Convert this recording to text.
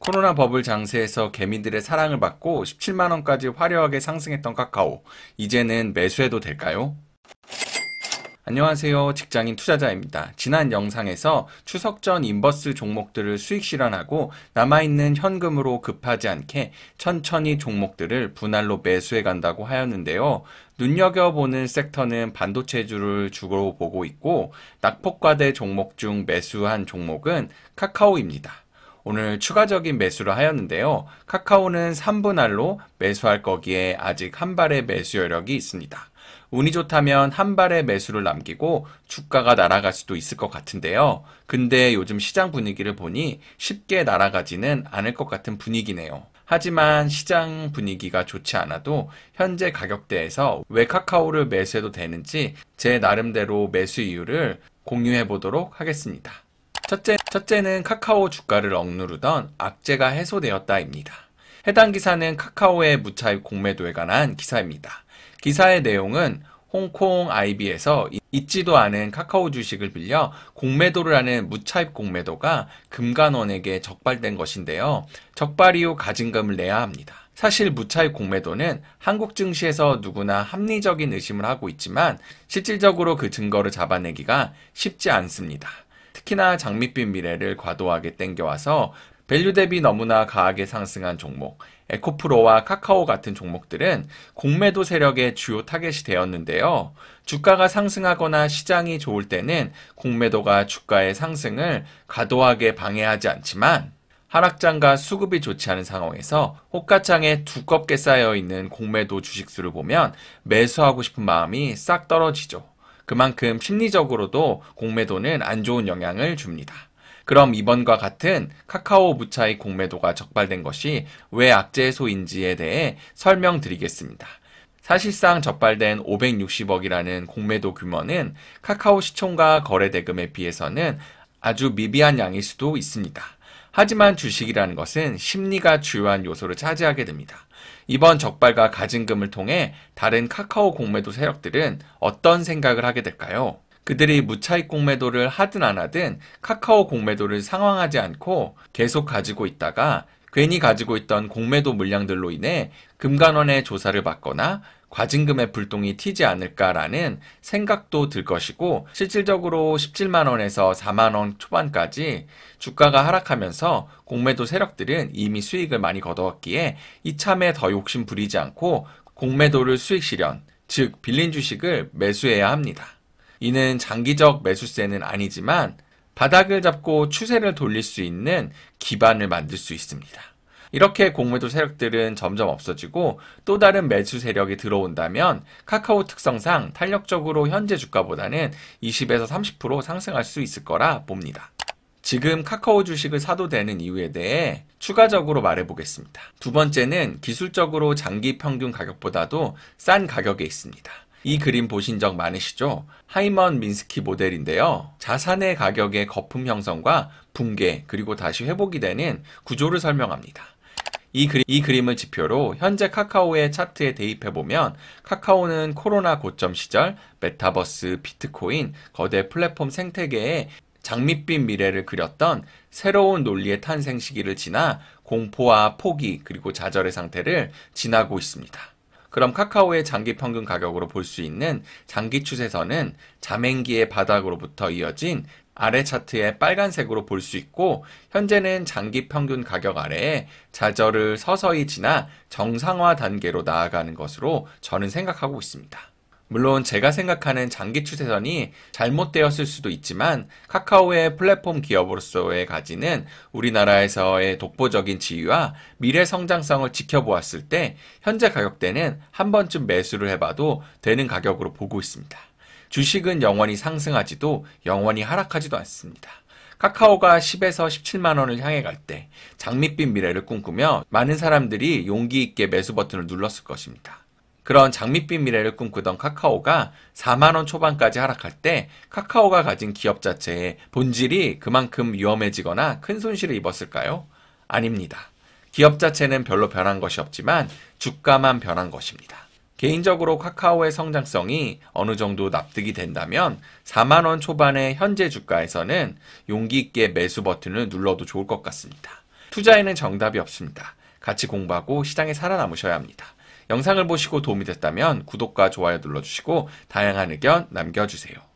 코로나 버블 장세에서 개미들의 사랑을 받고 17만원까지 화려하게 상승했던 카카오. 이제는 매수해도 될까요? 안녕하세요. 직장인 투자자입니다. 지난 영상에서 추석 전 인버스 종목들을 수익 실현하고 남아있는 현금으로 급하지 않게 천천히 종목들을 분할로 매수해 간다고 하였는데요. 눈여겨보는 섹터는 반도체주를 주로 보고 있고 낙폭과대 종목 중 매수한 종목은 카카오입니다. 오늘 추가적인 매수를 하였는데요. 카카오는 3분할로 매수할 거기에 아직 한 발의 매수 여력이 있습니다. 운이 좋다면 한 발의 매수를 남기고 주가가 날아갈 수도 있을 것 같은데요. 근데 요즘 시장 분위기를 보니 쉽게 날아가지는 않을 것 같은 분위기네요. 하지만 시장 분위기가 좋지 않아도 현재 가격대에서 왜 카카오를 매수해도 되는지 제 나름대로 매수 이유를 공유해 보도록 하겠습니다. 첫째는 카카오 주가를 억누르던 악재가 해소되었다입니다. 해당 기사는 카카오의 무차입 공매도에 관한 기사입니다. 기사의 내용은 홍콩 IB에서 있지도 않은 카카오 주식을 빌려 공매도를 하는 무차입 공매도가 금관원에게 적발된 것인데요. 적발 이후 가진금을 내야 합니다. 사실 무차입 공매도는 한국 증시에서 누구나 합리적인 의심을 하고 있지만 실질적으로 그 증거를 잡아내기가 쉽지 않습니다. 특히나 장밋빛 미래를 과도하게 땡겨와서 밸류 대비 너무나 가하게 상승한 종목, 에코프로와 카카오 같은 종목들은 공매도 세력의 주요 타겟이 되었는데요. 주가가 상승하거나 시장이 좋을 때는 공매도가 주가의 상승을 과도하게 방해하지 않지만 하락장과 수급이 좋지 않은 상황에서 호가창에 두껍게 쌓여있는 공매도 주식수를 보면 매수하고 싶은 마음이 싹 떨어지죠. 그만큼 심리적으로도 공매도는 안 좋은 영향을 줍니다. 그럼 이번과 같은 카카오 무차익 공매도가 적발된 것이 왜 악재 해소인지에 대해 설명드리겠습니다. 사실상 적발된 560억이라는 공매도 규모는 카카오 시총과 거래 대금에 비해서는 아주 미비한 양일 수도 있습니다. 하지만 주식이라는 것은 심리가 주요한 요소를 차지하게 됩니다. 이번 적발과 가진금을 통해 다른 카카오 공매도 세력들은 어떤 생각을 하게 될까요? 그들이 무차익 공매도를 하든 안 하든 카카오 공매도를 상황하지 않고 계속 가지고 있다가 괜히 가지고 있던 공매도 물량들로 인해 금관원의 조사를 받거나 과징금의 불똥이 튀지 않을까라는 생각도 들 것이고 실질적으로 17만원에서 4만원 초반까지 주가가 하락하면서 공매도 세력들은 이미 수익을 많이 거두었기에 이참에 더 욕심 부리지 않고 공매도를 수익 실현, 즉 빌린 주식을 매수해야 합니다. 이는 장기적 매수세는 아니지만 바닥을 잡고 추세를 돌릴 수 있는 기반을 만들 수 있습니다. 이렇게 공매도 세력들은 점점 없어지고 또 다른 매수 세력이 들어온다면 카카오 특성상 탄력적으로 현재 주가보다는 20에서 30% 상승할 수 있을 거라 봅니다. 지금 카카오 주식을 사도 되는 이유에 대해 추가적으로 말해보겠습니다. 두 번째는 기술적으로 장기 평균 가격보다도 싼 가격에 있습니다. 이 그림 보신 적 많으시죠? 하이먼 민스키 모델인데요. 자산의 가격의 거품 형성과 붕괴 그리고 다시 회복이 되는 구조를 설명합니다. 이 그림을 지표로 현재 카카오의 차트에 대입해보면 카카오는 코로나 고점 시절 메타버스, 비트코인, 거대 플랫폼 생태계에 장밋빛 미래를 그렸던 새로운 논리의 탄생 시기를 지나 공포와 포기 그리고 좌절의 상태를 지나고 있습니다. 그럼 카카오의 장기 평균 가격으로 볼 수 있는 장기 추세선은 자맹기의 바닥으로부터 이어진 아래 차트의 빨간색으로 볼 수 있고 현재는 장기 평균 가격 아래에 좌절을 서서히 지나 정상화 단계로 나아가는 것으로 저는 생각하고 있습니다. 물론 제가 생각하는 장기 추세선이 잘못되었을 수도 있지만 카카오의 플랫폼 기업으로서의 가지는 우리나라에서의 독보적인 지위와 미래 성장성을 지켜보았을 때 현재 가격대는 한 번쯤 매수를 해봐도 되는 가격으로 보고 있습니다. 주식은 영원히 상승하지도 영원히 하락하지도 않습니다. 카카오가 10에서 17만 원을 향해 갈 때 장밋빛 미래를 꿈꾸며 많은 사람들이 용기 있게 매수 버튼을 눌렀을 것입니다. 그런 장밋빛 미래를 꿈꾸던 카카오가 4만 원 초반까지 하락할 때 카카오가 가진 기업 자체의 본질이 그만큼 위험해지거나 큰 손실을 입었을까요? 아닙니다. 기업 자체는 별로 변한 것이 없지만 주가만 변한 것입니다. 개인적으로 카카오의 성장성이 어느 정도 납득이 된다면 4만 원 초반의 현재 주가에서는 용기 있게 매수 버튼을 눌러도 좋을 것 같습니다. 투자에는 정답이 없습니다. 같이 공부하고 시장에 살아남으셔야 합니다. 영상을 보시고 도움이 됐다면 구독과 좋아요 눌러주시고 다양한 의견 남겨주세요.